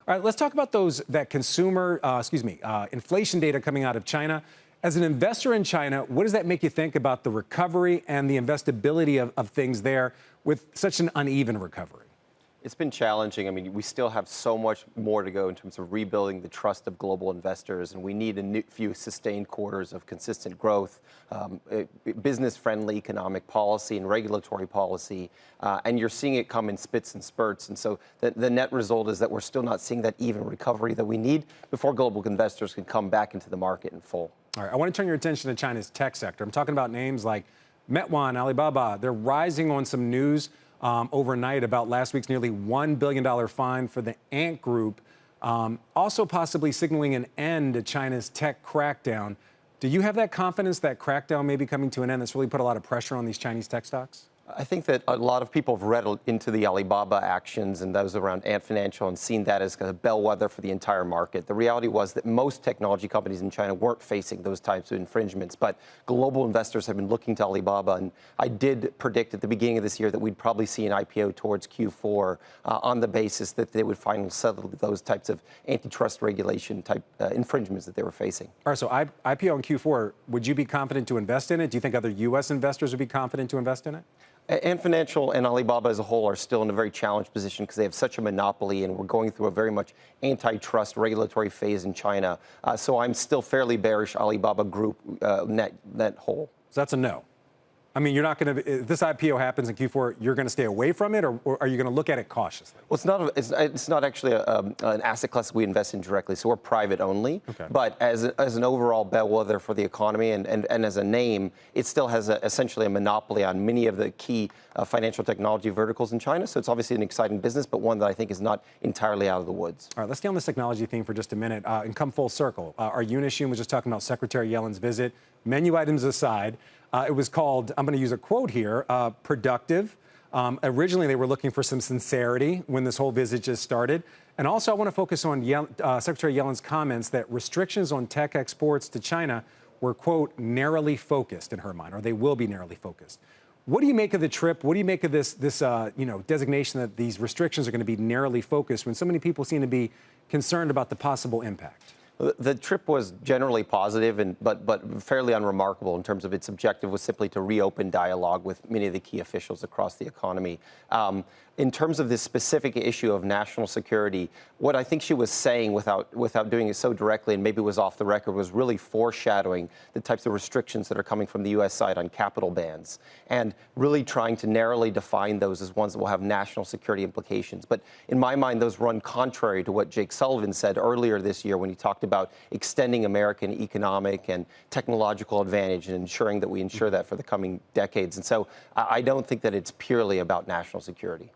All right, let's talk about inflation data coming out of China. As an investor in China, what does that make you think about the recovery and the investability of things there with such an uneven recovery? It's been challenging. I mean, we still have so much more to go in terms of rebuilding the trust of global investors, and we need a few sustained quarters of consistent growth, business-friendly economic policy and regulatory policy, and you're seeing it come in spits and spurts. And so the net result is that we're still not seeing that even recovery that we need before global investors can come back into the market in full. All right, I want to turn your attention to China's tech sector. I'm talking about names like Meituan, Alibaba. They're rising on some news overnight about last week's nearly $1 billion fine for the Ant Group, also possibly signaling an end to China's tech crackdown. Do you have that confidence that crackdown may be coming to an end that's really put a lot of pressure on these Chinese tech stocks? I think that a lot of people have read into the Alibaba actions and those around Ant Financial and seen that as kind of bellwether for the entire market. The reality was that most technology companies in China weren't facing those types of infringements, but global investors have been looking to Alibaba. And I did predict at the beginning of this year that we'd probably see an IPO towards Q4 on the basis that they would finally settle those types of antitrust regulation type infringements that they were facing. All right, so IPO in Q4, would you be confident to invest in it? Do you think other U.S. investors would be confident to invest in it? Ant Financial and Alibaba as a whole are still in a very challenged position because they have such a monopoly, and we're going through a very much antitrust regulatory phase in China. So I'm still fairly bearish Alibaba Group net whole. So that's a no. I mean, you're not going to, if this IPO happens in Q4, you're going to stay away from it, or are you going to look at it cautiously? Well, it's not actually an asset class we invest in directly, so we're private only. Okay. But as an overall bellwether for the economy and as a name, it still has essentially a monopoly on many of the key financial technology verticals in China. So it's obviously an exciting business, but one that I think is not entirely out of the woods. All right, let's stay on this technology theme for just a minute and come full circle. Our Unishin was just talking about Secretary Yellen's visit. Menu items aside, it was called, I'm going to use a quote here, productive. Originally, they were looking for some sincerity when this whole visit just started. And also, I want to focus on Secretary Yellen's comments that restrictions on tech exports to China were, quote, narrowly focused in her mind, or they will be narrowly focused. What do you make of the trip? What do you make of this designation that these restrictions are going to be narrowly focused when so many people seem to be concerned about the possible impact? The trip was generally positive, but fairly unremarkable in terms of its objective was simply to reopen dialogue with many of the key officials across the economy. In terms of this specific issue of national security, what I think she was saying without doing it so directly, and maybe it was off the record, was really foreshadowing the types of restrictions that are coming from the U.S. side on capital bans, and really trying to narrowly define those as ones that will have national security implications. But in my mind, those run contrary to what Jake Sullivan said earlier this year when he talked about extending American economic and technological advantage and ensuring that we ensure that for the coming decades. And so I don't think that it's purely about national security.